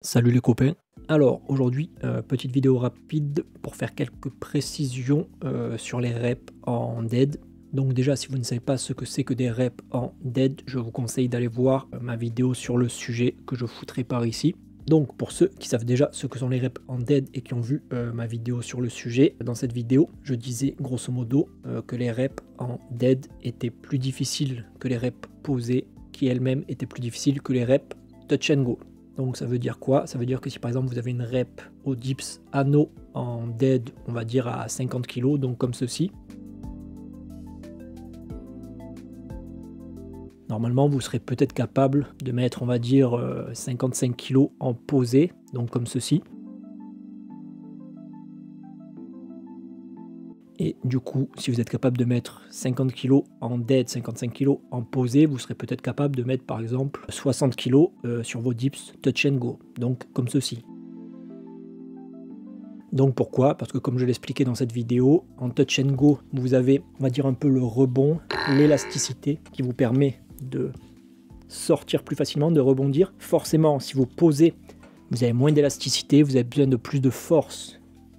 Salut les copains. Alors aujourd'hui, petite vidéo rapide pour faire quelques précisions sur les reps en dead. Donc déjà, si vous ne savez pas ce que c'est que des reps en dead, je vous conseille d'aller voir ma vidéo sur le sujet que je foutrai par ici. Donc pour ceux qui savent déjà ce que sont les reps en dead et qui ont vu ma vidéo sur le sujet, dans cette vidéo, je disais grosso modo que les reps en dead étaient plus difficiles que les reps posées, qui elles-mêmes étaient plus difficiles que les reps touch and go. Donc ça veut dire quoi? Ça veut dire que si par exemple vous avez une rep au dips anneau en dead, on va dire à 50 kg, donc comme ceci. Normalement vous serez peut-être capable de mettre, on va dire, 55 kg en posé, donc comme ceci. Et du coup, si vous êtes capable de mettre 50 kg en dead, 55 kg en posé, vous serez peut-être capable de mettre par exemple 60 kg sur vos dips touch and go, donc comme ceci. Donc pourquoi? Parce que comme je l'expliquais dans cette vidéo, en touch and go, vous avez, on va dire, un peu le rebond, l'élasticité qui vous permet de sortir plus facilement, de rebondir. Forcément, si vous posez, vous avez moins d'élasticité, vous avez besoin de plus de force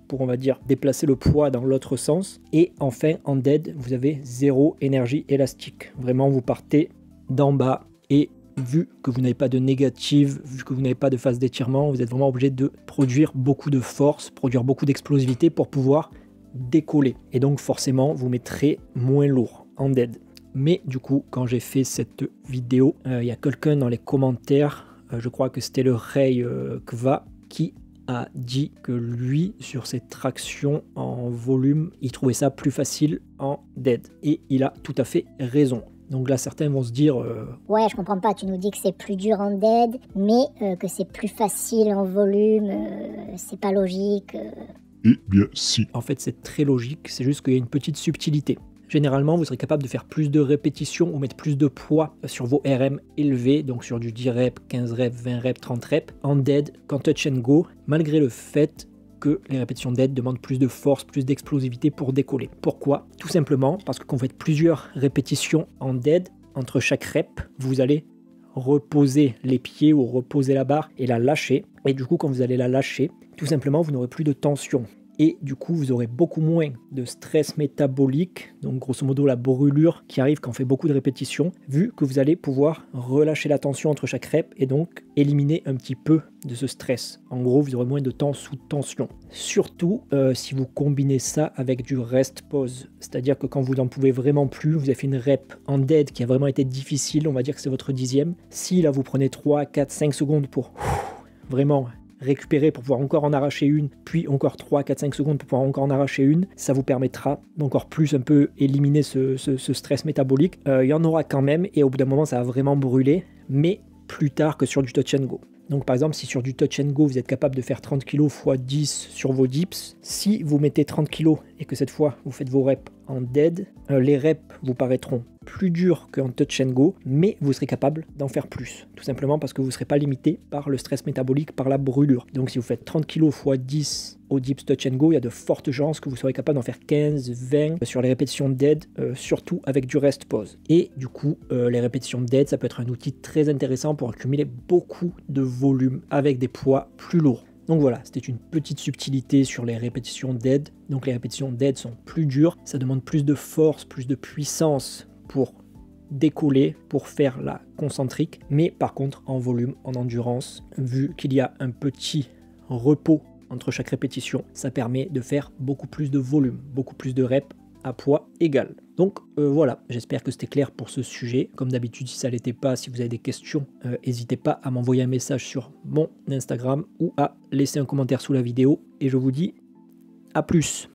pour, on va dire, déplacer le poids dans l'autre sens. Et enfin, en dead, vous avez zéro énergie élastique. Vraiment, vous partez d'en bas et vu que vous n'avez pas de négative, vu que vous n'avez pas de phase d'étirement, vous êtes vraiment obligé de produire beaucoup de force, produire beaucoup d'explosivité pour pouvoir décoller. Et donc forcément, vous mettrez moins lourd en dead. Mais du coup, quand j'ai fait cette vidéo, il y a quelqu'un dans les commentaires, je crois que c'était le Ray Kva, qui a dit que lui, sur ses tractions en volume, il trouvait ça plus facile en dead. Et il a tout à fait raison. Donc là, certains vont se dire ouais, je comprends pas, tu nous dis que c'est plus dur en dead, mais que c'est plus facile en volume, c'est pas logique. Eh bien, si. En fait, c'est très logique, c'est juste qu'il y a une petite subtilité. Généralement, vous serez capable de faire plus de répétitions ou mettre plus de poids sur vos RM élevés, donc sur du 10 reps, 15 reps, 20 reps, 30 reps, en dead qu'en touch and go, malgré le fait que les répétitions dead demandent plus de force, plus d'explosivité pour décoller. Pourquoi? Tout simplement parce que quand vous faites plusieurs répétitions en dead, entre chaque rep, vous allez reposer les pieds ou reposer la barre et la lâcher. Et du coup, quand vous allez la lâcher, tout simplement, vous n'aurez plus de tension. Et du coup, vous aurez beaucoup moins de stress métabolique, donc grosso modo la brûlure qui arrive quand on fait beaucoup de répétitions, vu que vous allez pouvoir relâcher la tension entre chaque rep et donc éliminer un petit peu de ce stress. En gros, vous aurez moins de temps sous tension. Surtout si vous combinez ça avec du rest pause, c'est-à-dire que quand vous n'en pouvez vraiment plus, vous avez fait une rep en dead qui a vraiment été difficile, on va dire que c'est votre 10e. Si là vous prenez 3, 4, 5 secondes pour vraiment récupérer pour pouvoir encore en arracher une, puis encore 3, 4, 5 secondes pour pouvoir encore en arracher une, ça vous permettra d'encore plus un peu éliminer ce stress métabolique. Il y en aura quand même et au bout d'un moment ça va vraiment brûler, mais plus tard que sur du touch and go. Donc par exemple, si sur du touch and go, vous êtes capable de faire 30 kg x 10 sur vos dips, si vous mettez 30 kg et que cette fois vous faites vos reps en dead, les reps vous paraîtront plus durs qu'en touch and go, mais vous serez capable d'en faire plus. Tout simplement parce que vous ne serez pas limité par le stress métabolique, par la brûlure. Donc si vous faites 30 kg x 10 au dips touch and go, il y a de fortes chances que vous serez capable d'en faire 15, 20 sur les répétitions dead, surtout avec du rest pause. Et du coup, les répétitions dead, ça peut être un outil très intéressant pour accumuler beaucoup de volume avec des poids plus lourds. Donc voilà, c'était une petite subtilité sur les répétitions dead. Donc les répétitions dead sont plus dures, ça demande plus de force, plus de puissance pour décoller, pour faire la concentrique. Mais par contre, en volume, en endurance, vu qu'il y a un petit repos entre chaque répétition, ça permet de faire beaucoup plus de volume, beaucoup plus de reps à poids égal. Donc voilà, j'espère que c'était clair pour ce sujet. Comme d'habitude, si ça ne l'était pas, si vous avez des questions, n'hésitez pas à m'envoyer un message sur mon Instagram ou à laisser un commentaire sous la vidéo. Et je vous dis à plus.